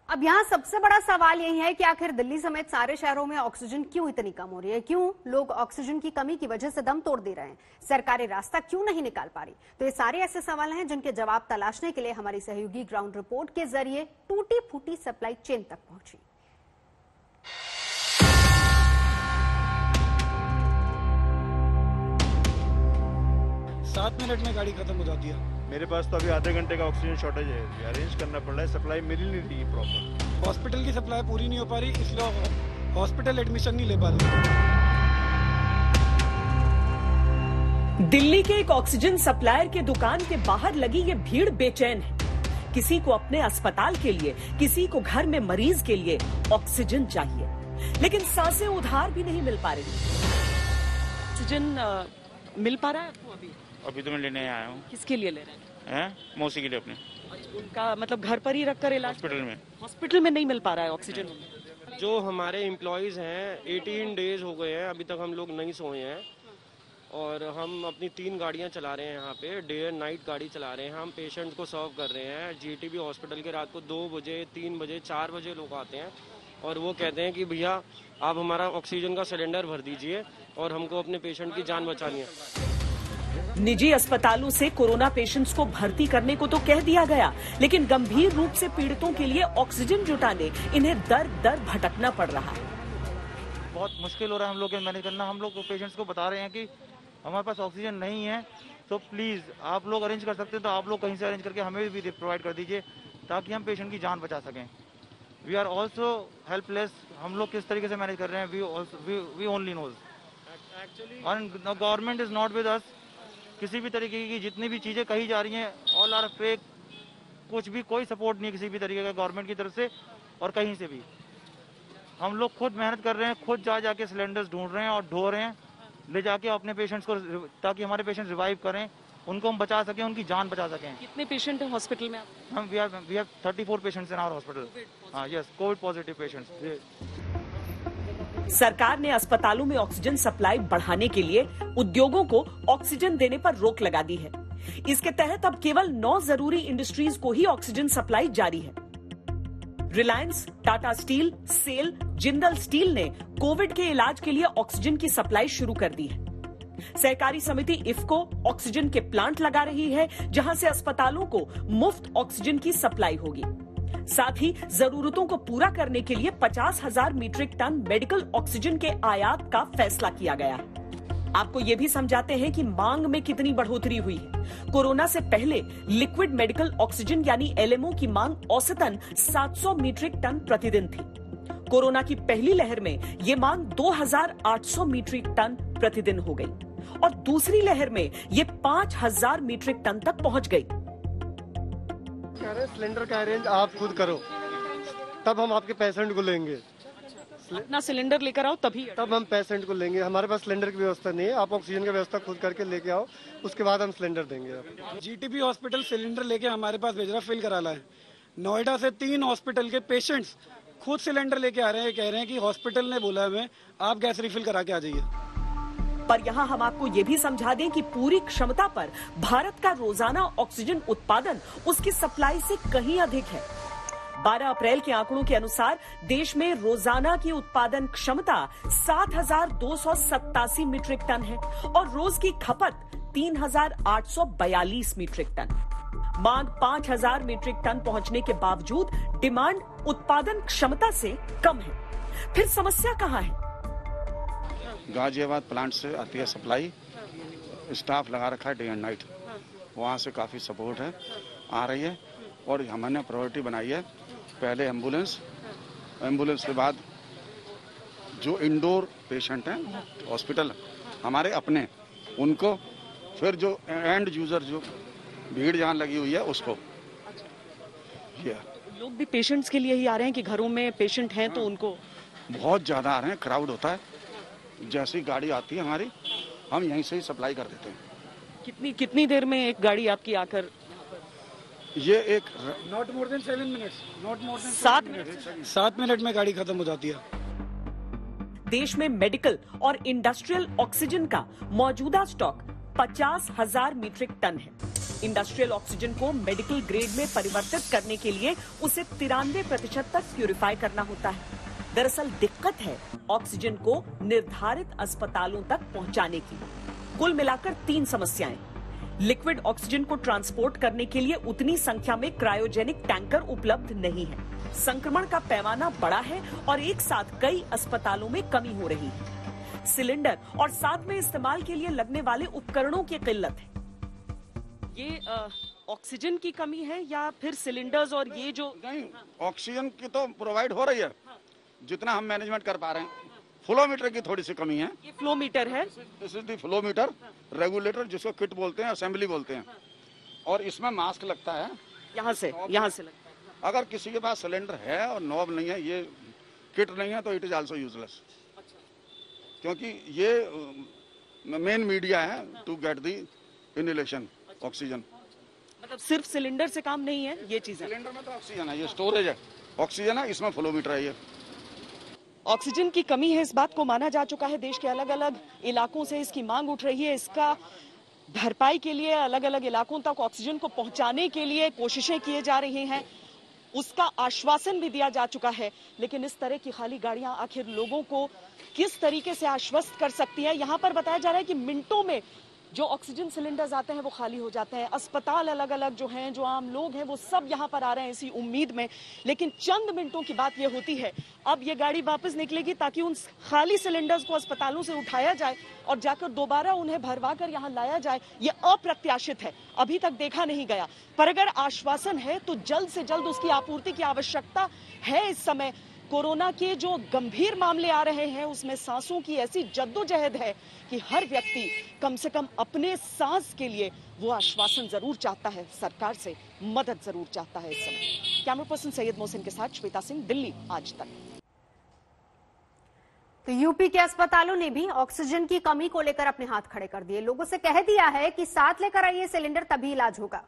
अब यहाँ सबसे बड़ा सवाल यही है कि आखिर दिल्ली समेत सारे शहरों में ऑक्सीजन क्यों इतनी कम हो रही है? क्यों लोग ऑक्सीजन की कमी की वजह से दम तोड़ दे रहे हैं? सरकारें रास्ता क्यों नहीं निकाल पा रही? तो ये सारे ऐसे सवाल हैं जिनके जवाब तलाशने के लिए हमारी सहयोगी ग्राउंड रिपोर्ट के जरिए टूटी फूटी सप्लाई चेन तक पहुंची। 7 मिनट में गाड़ी खत्म हो जाती है। मेरे पास तो अभी आधे घंटे का ऑक्सीजन शॉर्टेज है, अरेंज करना पड़ रहा है। सप्लाई मिल नहीं रही है प्रॉपर। हॉस्पिटल की सप्लाई पूरी नहीं हो पा रही, इसलिए हॉस्पिटल एडमिशन नहीं ले पा रहे। दिल्ली के एक ऑक्सीजन सप्लायर के दुकान के बाहर लगी ये भीड़ बेचैन है। किसी को अपने अस्पताल के लिए, किसी को घर में मरीज के लिए ऑक्सीजन चाहिए, लेकिन सांसें उधार भी नहीं मिल पा रही। ऑक्सीजन मिल पा रहा है आपको? अभी तो मैं लेने आया हूँ। किसके लिए ले रहे हैं? मौसी के लिए अपने। उनका मतलब घर पर ही रखकर इलाज? हॉस्पिटल में नहीं मिल पा रहा है ऑक्सीजन। जो हमारे एम्प्लॉयज हैं 18 डेज हो गए हैं, अभी तक हम लोग नहीं सोए हैं और हम अपनी 3 गाड़ियां चला रहे हैं। यहाँ पे डे एंड नाइट गाड़ी चला रहे हैं। हम पेशेंट को सर्व कर रहे हैं। जीटीबी हॉस्पिटल के रात को 2 बजे, 3 बजे, 4 बजे लोग आते हैं और वो कहते हैं कि भैया आप हमारा ऑक्सीजन का सिलेंडर भर दीजिए और हमको अपने पेशेंट की जान बचानी है। निजी अस्पतालों से कोरोना पेशेंट्स को भर्ती करने को तो कह दिया गया, लेकिन गंभीर रूप से पीड़ितों के लिए ऑक्सीजन जुटाने इन्हें दर दर भटकना पड़ रहा है। बहुत मुश्किल हो रहा है हम लोग को मैनेज करना। हम लोग पेशेंट्स को बता रहे हैं कि हमारे पास ऑक्सीजन नहीं है, तो प्लीज आप लोग अरेंज कर सकते हैं तो आप लोग कहीं से अरेंज करके हमें भी प्रोवाइड कर दीजिए ताकि हम पेशेंट की जान बचा सकें। We are also helpless. हम लोग किस तरीके से मैनेज कर रहे हैं we only knows. Government is not with us. किसी भी तरीके की जितनी भी चीजें कही जा रही हैं ऑल आर फेक। कुछ भी कोई सपोर्ट नहीं किसी भी तरीके का गवर्नमेंट की तरफ से और कहीं से भी। हम लोग खुद मेहनत कर रहे हैं, खुद जाके सिलेंडर्स ढूंढ रहे हैं और ढो रहे हैं ले जाके अपने पेशेंट्स को, ताकि हमारे पेशेंट्स रिवाइव करें, उनको हम बचा सकें, उनकी जान बचा सकें। कितने पेशेंट हैं हॉस्पिटल में? हम we have 34 patients in our hospital. हाँ यस, कोविड पॉजिटिव पेशेंट्स। सरकार ने अस्पतालों में ऑक्सीजन सप्लाई बढ़ाने के लिए उद्योगों को ऑक्सीजन देने पर रोक लगा दी है। इसके तहत अब केवल 9 जरूरी इंडस्ट्रीज को ही ऑक्सीजन सप्लाई जारी है। रिलायंस, टाटा स्टील, सेल, जिंदल स्टील ने कोविड के इलाज के लिए ऑक्सीजन की सप्लाई शुरू कर दी है। सहकारी समिति इफ्को ऑक्सीजन के प्लांट लगा रही है, जहां से अस्पतालों को मुफ्त ऑक्सीजन की सप्लाई होगी। साथ ही जरूरतों को पूरा करने के लिए 50,000 मीट्रिक टन मेडिकल ऑक्सीजन के आयात का फैसला किया गया है। आपको ये भी समझाते हैं कि मांग में कितनी बढ़ोतरी हुई है। कोरोना से पहले लिक्विड मेडिकल ऑक्सीजन यानी एलएमओ की मांग औसतन 700 मीट्रिक टन प्रतिदिन थी। कोरोना की पहली लहर में ये मांग 2,800 मीट्रिक टन प्रतिदिन हो गई और दूसरी लहर में ये 5,000 मीट्रिक टन तक पहुंच गई। सिलेंडर का अरेंज आप खुद करो, तब हम आपके पेशेंट को लेंगे। अपना सिलेंडर लेकर आओ तब हम पेशेंट को लेंगे। हमारे पास सिलेंडर की व्यवस्था नहीं है, आप ऑक्सीजन की व्यवस्था खुद करके लेके आओ, उसके बाद हम सिलेंडर देंगे। जीटीबी हॉस्पिटल सिलेंडर लेके हमारे पास भेज रहा, फिल करा है। नोएडा से 3 हॉस्पिटल के पेशेंट्स खुद सिलेंडर लेके आ रहे हैं, कह रहे हैं कि हॉस्पिटल ने बोला हमें आप गैस रिफिल करा के आ जाइए। पर यहाँ हम आपको ये भी समझा दें कि पूरी क्षमता पर भारत का रोजाना ऑक्सीजन उत्पादन उसकी सप्लाई से कहीं अधिक है। 12 अप्रैल के आंकड़ों के अनुसार देश में रोजाना की उत्पादन क्षमता 7,287 मीट्रिक टन है और रोज की खपत 3,842 मीट्रिक टन। मांग 5,000 मीट्रिक टन पहुंचने के बावजूद डिमांड उत्पादन क्षमता से कम है। फिर समस्या कहां है? गाजियाबाद प्लांट से आती है सप्लाई, स्टाफ लगा रखा है डे एंड नाइट, वहाँ से काफ़ी सपोर्ट है, आ रही है। और हमने प्रायोरिटी बनाई है, पहले एम्बुलेंस के बाद जो इंडोर पेशेंट हैं हॉस्पिटल हमारे अपने, उनको, फिर जो एंड यूजर जो भीड़ जहाँ लगी हुई है उसको। लोग भी पेशेंट्स के लिए ही आ रहे हैं कि घरों में पेशेंट हैं तो उनको? बहुत ज़्यादा आ रहे हैं, क्राउड होता है। जैसी गाड़ी आती है हमारी, हम यहीं से ही सप्लाई कर देते हैं। कितनी देर में एक गाड़ी आपकी आकर? ये एक not more than 7 minutes, not more than 7 minute में गाड़ी खत्म हो जाती है। देश में मेडिकल और इंडस्ट्रियल ऑक्सीजन का मौजूदा स्टॉक 50,000 मीट्रिक टन है। इंडस्ट्रियल ऑक्सीजन को मेडिकल ग्रेड में परिवर्तित करने के लिए उसे 93% तक प्यूरिफाई करना होता है। दरअसल दिक्कत है ऑक्सीजन को निर्धारित अस्पतालों तक पहुंचाने की। कुल मिलाकर 3 समस्याएं। लिक्विड ऑक्सीजन को ट्रांसपोर्ट करने के लिए उतनी संख्या में क्रायोजेनिक टैंकर उपलब्ध नहीं है। संक्रमण का पैमाना बड़ा है और एक साथ कई अस्पतालों में कमी हो रही है। सिलेंडर और साथ में इस्तेमाल के लिए लगने वाले उपकरणों की किल्लत है। ये ऑक्सीजन की कमी है या फिर सिलेंडर्स और ये जो? नहीं, ऑक्सीजन की तो प्रोवाइड हो रही है जितना हम मैनेजमेंट कर पा रहे हैं। फ्लोमीटर की थोड़ी सी कमी है। ये फ्लोमीटर है, this is the flowmeter regulator, जिसको किट बोलते हैं, असेंबली बोलते हैं। और इसमें मास्क लगता है, यहाँ से लगता है। अगर किसी के पास सिलेंडर है और नॉब नहीं है, ये किट नहीं है, तो इट इज आल्सो यूजलेस, क्योंकि ये मेन मीडिया है to get the inhalation oxygen. मतलब सिर्फ सिलेंडर से काम नहीं है, ये चीज है। सिलेंडर में तो ऑक्सीजन है, ये स्टोरेज है, ऑक्सीजन है, इसमें फ्लोमीटर है। ये ऑक्सीजन की कमी है, इस बात को माना जा चुका है। देश के अलग अलग इलाकों से इसकी मांग उठ रही है। इसका भरपाई के लिए अलग अलग इलाकों तक ऑक्सीजन को पहुंचाने के लिए कोशिशें किए जा रही हैं। उसका आश्वासन भी दिया जा चुका है, लेकिन इस तरह की खाली गाड़ियां आखिर लोगों को किस तरीके से आश्वस्त कर सकती है? यहाँ पर बताया जा रहा है कि मिनटों में जो ऑक्सीजन सिलेंडर्स आते हैं वो खाली हो जाते हैं। अस्पताल अलग अलग जो हैं, जो आम लोग हैं, वो सब यहाँ पर आ रहे हैं इसी उम्मीद में। लेकिन चंद मिनटों की बात ये होती है, अब ये गाड़ी वापस निकलेगी ताकि उन खाली सिलेंडर्स को अस्पतालों से उठाया जाए और जाकर दोबारा उन्हें भरवा कर यहाँ लाया जाए। ये अप्रत्याशित है, अभी तक देखा नहीं गया। पर अगर आश्वासन है तो जल्द से जल्द उसकी आपूर्ति की आवश्यकता है। इस समय कोरोना के जो गंभीर मामले आ रहे हैं, उसमें सांसों की ऐसी जद्दोजहद है कि हर व्यक्ति कम से कम अपने सांस के लिए वो आश्वासन जरूर चाहता है, सरकार से मदद जरूर चाहता है। इस समय कैमरा पर्सन सैयद मोहसिन के साथ श्वेता सिंह, दिल्ली आज तक। तो यूपी के अस्पतालों ने भी ऑक्सीजन की कमी को लेकर अपने हाथ खड़े कर दिए। लोगों से कह दिया है कि साथ लेकर आइए सिलेंडर, तभी इलाज होगा।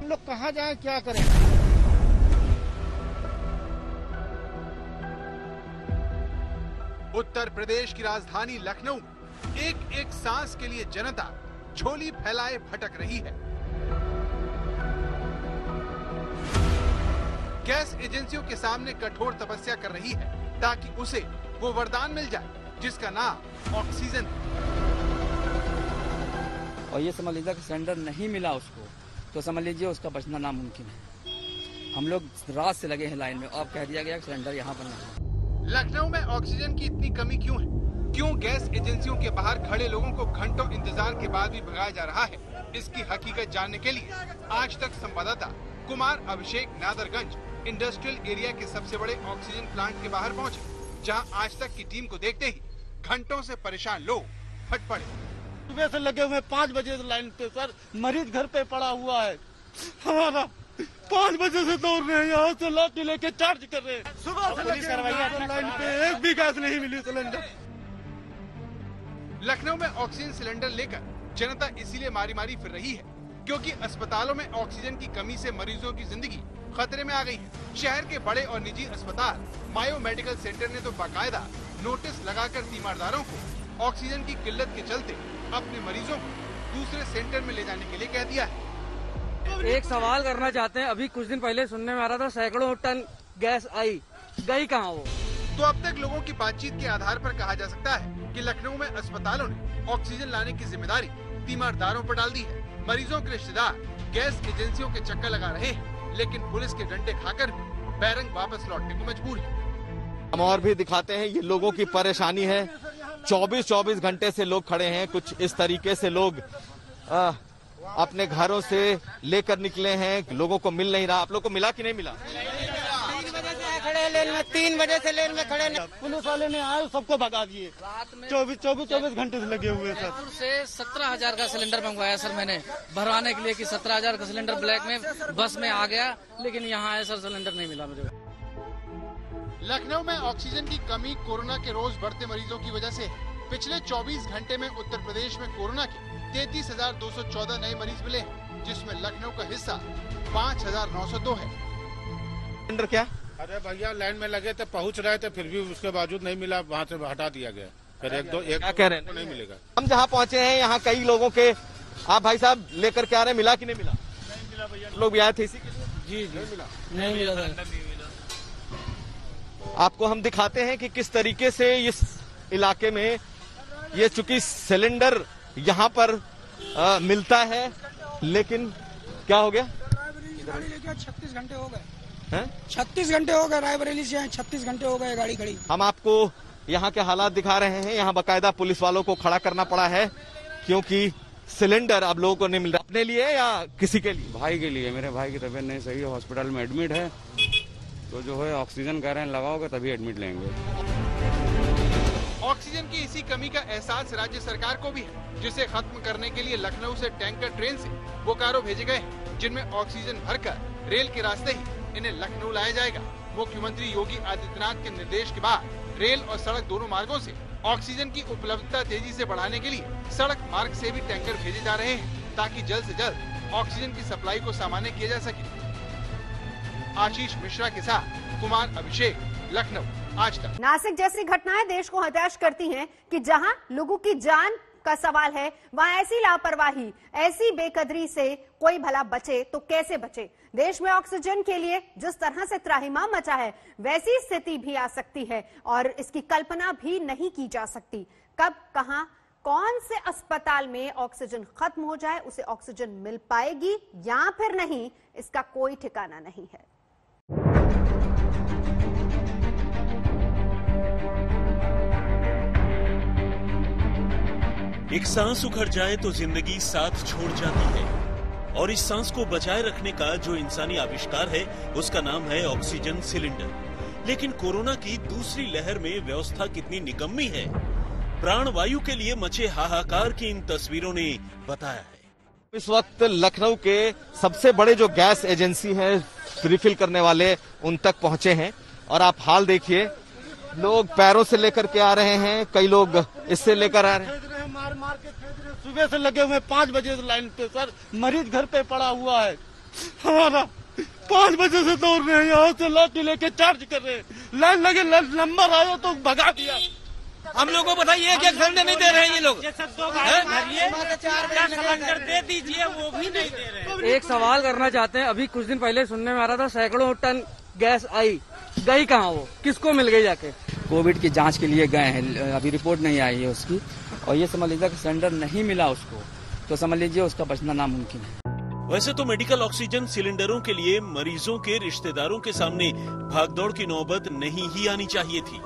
लोग कहां जाएं, क्या करें? उत्तर प्रदेश की राजधानी लखनऊ एक एक सांस के लिए जनता झोली फैलाए भटक रही है। गैस एजेंसियों के सामने कठोर तपस्या कर रही है ताकि उसे वो वरदान मिल जाए जिसका नाम ऑक्सीजन है। और ये समझ लीजिए कि सिलेंडर नहीं मिला उसको, तो समझ लीजिए उसका बचना नामुमकिन है। हम लोग रात से लगे हैं लाइन में, अब कह दिया गया कि सिलेंडर यहाँ पर नहीं। लखनऊ में ऑक्सीजन की इतनी कमी क्यों है? क्यों गैस एजेंसियों के बाहर खड़े लोगों को घंटों इंतजार के बाद भी भगाया जा रहा है? इसकी हकीकत जानने के लिए आज तक संवाददाता कुमार अभिषेक नादरगंज इंडस्ट्रियल एरिया के सबसे बड़े ऑक्सीजन प्लांट के बाहर पहुँचे, जहाँ आज तक की टीम को देखते ही घंटों से परेशान लोग फट पड़े। सुबह से लगे हुए 5 बजे से लाइन पे सर, मरीज घर पे पड़ा हुआ है। हमारा 5 बजे से दौड़ रहे हैं, यहाँ से लाठी लेके चार्ज कर रहे हैं। सुबह से लगे हुए लाइन पे, एक भी गैस नहीं मिली सिलेंडर। लखनऊ में ऑक्सीजन सिलेंडर लेकर जनता इसीलिए मारी मारी फिर रही है क्योंकि अस्पतालों में ऑक्सीजन की कमी से मरीजों की जिंदगी खतरे में आ गई है। शहर के बड़े और निजी अस्पताल मायो मेडिकल सेंटर ने तो बाकायदा नोटिस लगाकर तीमारदारों को ऑक्सीजन की किल्लत के चलते अपने मरीजों को दूसरे सेंटर में ले जाने के लिए कह दिया है। एक सवाल करना चाहते हैं, अभी कुछ दिन पहले सुनने में आ रहा था सैकड़ों टन गैस आई, गई कहाँ वो? तो अब तक लोगों की बातचीत के आधार पर कहा जा सकता है कि लखनऊ में अस्पतालों ने ऑक्सीजन लाने की जिम्मेदारी तीमारदारों पर डाल दी है। मरीजों के रिश्तेदार गैस एजेंसियों के चक्कर लगा रहे हैं, लेकिन पुलिस के डंडे खाकर भी बैरंग वापस लौटने को मजबूर है। हम और भी दिखाते हैं, ये लोगों की परेशानी है। 24 घंटे से लोग खड़े हैं। कुछ इस तरीके से लोग अपने घरों से लेकर निकले हैं, लोगों को मिल नहीं रहा। आप लोग को मिला कि नहीं मिला? 3 बजे से लेन में खड़े। पुलिस वाले ने आए सबको भगा दिए। 24 घंटे से लगे हुए सर। से 17,000 का सिलेंडर मंगवाया सर मैंने भरवाने के लिए कि 17,000 का सिलेंडर ब्लैक में बस में आ गया, लेकिन यहाँ आए सर सिलेंडर नहीं मिला मुझे। लखनऊ में ऑक्सीजन की कमी कोरोना के रोज बढ़ते मरीजों की वजह से पिछले 24 घंटे में उत्तर प्रदेश में कोरोना के 33,214 नए मरीज मिले, जिसमें लखनऊ का हिस्सा 5,902 है। सिलेंडर क्या? अरे भैया लाइन में लगे थे, पहुंच रहे थे, फिर भी उसके बावजूद नहीं मिला, वहाँ से हटा दिया गया। फिर एक क्या कह रहे हैं? नहीं मिलेगा। हम जहाँ पहुँचे हैं यहाँ कई लोगों के, आप भाई साहब लेकर के आ रहे हैं, मिला कि नहीं मिला? नहीं मिला भैया। लोग भी आए थे इसी के लिए? जी नहीं मिला। नहीं मिला। आपको हम दिखाते हैं कि किस तरीके से इस इलाके में ये चूंकि सिलेंडर यहाँ पर मिलता है, लेकिन क्या हो गया? गाड़ी लेके 36 घंटे हो गए हैं? 36 घंटे हो गए, रायबरेली से 36 घंटे हो गए गाड़ी खड़ी। हम आपको यहाँ के हालात दिखा रहे हैं। यहाँ बाकायदा पुलिस वालों को खड़ा करना पड़ा है, क्योंकि सिलेंडर अब लोगों को नहीं मिल रहा। अपने लिए या किसी के लिए? भाई के लिए। मेरे भाई की तबीयत नहीं सही है, हॉस्पिटल में एडमिट है, तो जो है ऑक्सीजन कह रहे हैं लगाओगे तभी एडमिट लेंगे। ऑक्सीजन की इसी कमी का एहसास राज्य सरकार को भी है, जिसे खत्म करने के लिए लखनऊ से टैंकर ट्रेन से बोकारो भेजे गए, जिनमें ऑक्सीजन भरकर रेल के रास्ते ही इन्हें लखनऊ लाया जाएगा। मुख्यमंत्री योगी आदित्यनाथ के निर्देश के बाद रेल और सड़क दोनों मार्गों से ऑक्सीजन की उपलब्धता तेजी से बढ़ाने के लिए सड़क मार्ग से भी टैंकर भेजे जा रहे हैं, ताकि जल्द से जल्द ऑक्सीजन की सप्लाई को सामान्य किया जा सके। आशीष मिश्रा के साथ कुमार अभिषेक, लखनऊ, आज तक। नासिक जैसी घटनाएं देश को हताश करती हैं कि जहां लोगों की जान का सवाल है, वहां ऐसी लापरवाही, ऐसी बेकदरी से कोई भला बचे तो कैसे बचे? देश में ऑक्सीजन के लिए जिस तरह से त्राहिमाम मचा है, वैसी स्थिति भी आ सकती है और इसकी कल्पना भी नहीं की जा सकती। कब, कहां, कौन से अस्पताल में ऑक्सीजन खत्म हो जाए, उसे ऑक्सीजन मिल पाएगी या फिर नहीं, इसका कोई ठिकाना नहीं है। एक सांस उखड़ जाए तो जिंदगी साथ छोड़ जाती है, और इस सांस को बचाए रखने का जो इंसानी आविष्कार है उसका नाम है ऑक्सीजन सिलेंडर। लेकिन कोरोना की दूसरी लहर में व्यवस्था कितनी निकम्मी है, प्राणवायु के लिए मचे हाहाकार की इन तस्वीरों ने बताया है। इस वक्त लखनऊ के सबसे बड़े जो गैस एजेंसी है रिफिल करने वाले, उन तक पहुंचे हैं, और आप हाल देखिए, लोग पैरों से लेकर के आ रहे हैं, कई लोग इससे लेकर आ रहे हैं। मार के सुबह से लगे हुए 5 बजे से लाइन पे सर, मरीज घर पे पड़ा हुआ है हमारा। 5 बजे से दौड़ रहे हैं, यहाँ से लाठी लेके चार्ज कर रहे हैं, लाइन लगे, नंबर आया तो भगा दिया। हम लोग को बताइए कि सिलेंडर नहीं दे रहे हैं ये लोग। सिलेंडर दे दीजिए, वो भी नहीं दे रहे। एक सवाल करना चाहते हैं, अभी कुछ दिन पहले सुनने में आ रहा था सैकड़ों टन गैस आई, गई कहाँ वो? किसको मिल गई जाके? कोविड की जांच के लिए गए हैं, अभी रिपोर्ट नहीं आई है उसकी, और ये समझ लीजिए कि सिलेंडर नहीं मिला उसको, तो समझ लीजिए उसका बचना नामुमकिन है। वैसे तो मेडिकल ऑक्सीजन सिलेंडरों के लिए मरीजों के रिश्तेदारों के सामने भागदौड़ की नौबत नहीं ही आनी चाहिए थी,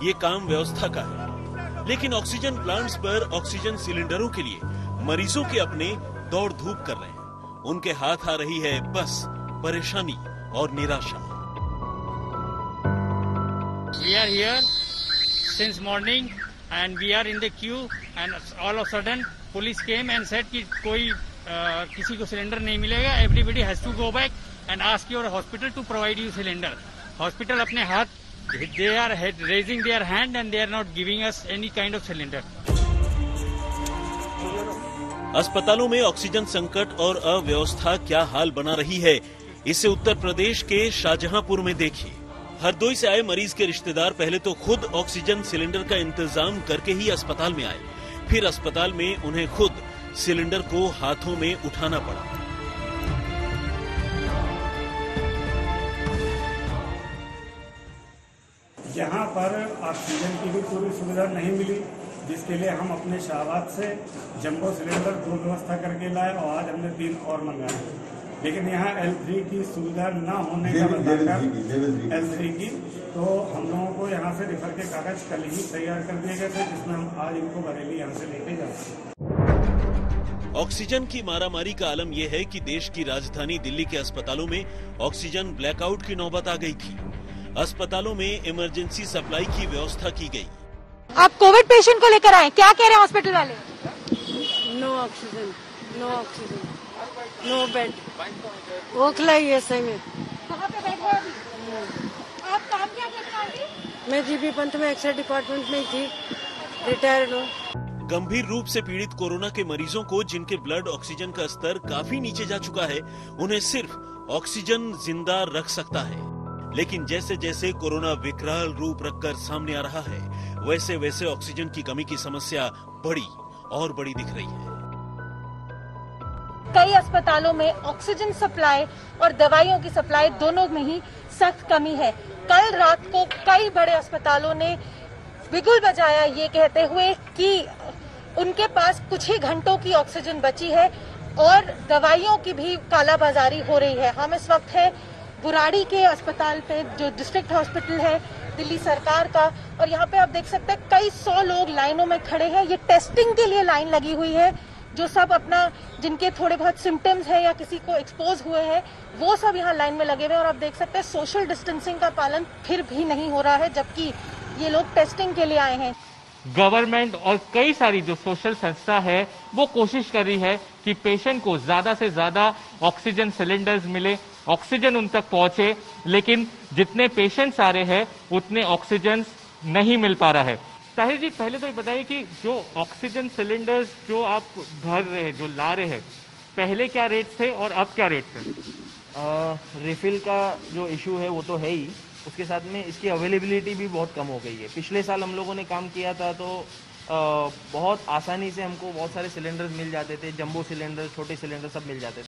ये काम व्यवस्था का है। लेकिन ऑक्सीजन प्लांट्स पर ऑक्सीजन सिलेंडरों के लिए मरीजों के अपने दौड़ धूप कर रहे हैं। उनके हाथ आ रही है बस परेशानी और निराशा। We are here since morning and we are in the queue and all of a sudden police came and said कि कोई किसी को सिलेंडर नहीं मिलेगा, everybody has to go back and ask your hospital to provide you cylinder. Hospital अपने हाथ, they are raising their hand and they are not giving us any kind of cylinder. अस्पतालों में ऑक्सीजन संकट और अव्यवस्था क्या हाल बना रही है, इसे उत्तर प्रदेश के शाहजहांपुर में देखिए। हरदोई से आए मरीज के रिश्तेदार पहले तो खुद ऑक्सीजन सिलेंडर का इंतजाम करके ही अस्पताल में आए, फिर अस्पताल में उन्हें खुद सिलेंडर को हाथों में उठाना पड़ा। यहाँ पर ऑक्सीजन की भी पूरी सुविधा नहीं मिली, जिसके लिए हम अपने शाहबाद से जंबो सिलेंडर 2 व्यवस्था करके लाए और आज हमने 3 और मंगाए। लेकिन यहाँ L3 की सुविधा न होने का बताकर L3 की, तो हम लोगों को यहाँ से रिफर के कागज कल ही तैयार कर दिए गए थे, जिसमें हम आज इनको बरेली यहाँ से लेके जाते। ऑक्सीजन की मारामारी का आलम यह है कि देश की राजधानी दिल्ली के अस्पतालों में ऑक्सीजन ब्लैकआउट की नौबत आ गई थी। अस्पतालों में इमरजेंसी सप्लाई की व्यवस्था की गई। आप कोविड पेशेंट को लेकर आए, क्या कह रहे हैं हॉस्पिटल वाले? No oxygen, no oxygen, no bed. Okhla ही है सही में। कहाँ पे बैठ गए अभी? आप काम क्या करते हैं? मैं जीबी पंत में एक्सरे डिपार्टमेंट में थी, रिटायर्ड हूँ। गंभीर रूप से पीड़ित कोरोना के मरीजों को जिनके ब्लड ऑक्सीजन का स्तर काफी नीचे जा चुका है, उन्हें सिर्फ ऑक्सीजन जिंदा रख सकता है। लेकिन जैसे जैसे कोरोना विकराल रूप रखकर सामने आ रहा है, वैसे वैसे ऑक्सीजन की कमी की समस्या बड़ी और बड़ी दिख रही है। कई अस्पतालों में ऑक्सीजन सप्लाई और दवाइयों की सप्लाई दोनों में ही सख्त कमी है। कल रात को कई बड़े अस्पतालों ने बिगुल बजाया ये कहते हुए कि उनके पास कुछ ही घंटों की ऑक्सीजन बची है और दवाइयों की भी कालाबाजारी हो रही है। हम इस वक्त है बुराड़ी के अस्पताल पे, जो डिस्ट्रिक्ट हॉस्पिटल है दिल्ली सरकार का, और यहाँ पे आप देख सकते हैं कई 100 लोग लाइनों में खड़े हैं। ये टेस्टिंग के लिए लाइन लगी हुई है, जो सब अपना जिनके थोड़े बहुत सिम्टम्स है या किसी को एक्सपोज हुए हैं, वो सब यहाँ लाइन में लगे हुए हैं। और आप देख सकते हैं सोशल डिस्टेंसिंग का पालन फिर भी नहीं हो रहा है, जबकि ये लोग टेस्टिंग के लिए आए हैं। गवर्नमेंट और कई सारी जो सोशल संस्था है वो कोशिश कर रही है कि पेशेंट को ज्यादा से ज्यादा ऑक्सीजन सिलेंडर्स मिले, ऑक्सीजन उन तक पहुंचे, लेकिन जितने पेशेंट्स आ रहे हैं उतने ऑक्सीजन नहीं मिल पा रहा है। ताहिर जी, पहले तो ये बताइए कि जो ऑक्सीजन सिलेंडर्स जो आप भर रहे हैं, जो ला रहे हैं, पहले क्या रेट थे और अब क्या रेट थे? रिफिल का जो इशू है वो तो है ही, उसके साथ में इसकी अवेलेबिलिटी भी बहुत कम हो गई है। पिछले साल हम लोगों ने काम किया था तो बहुत आसानी से हमको बहुत सारे सिलेंडर्स मिल जाते थे, जंबो सिलेंडर, छोटे सिलेंडर सब मिल जाते थे।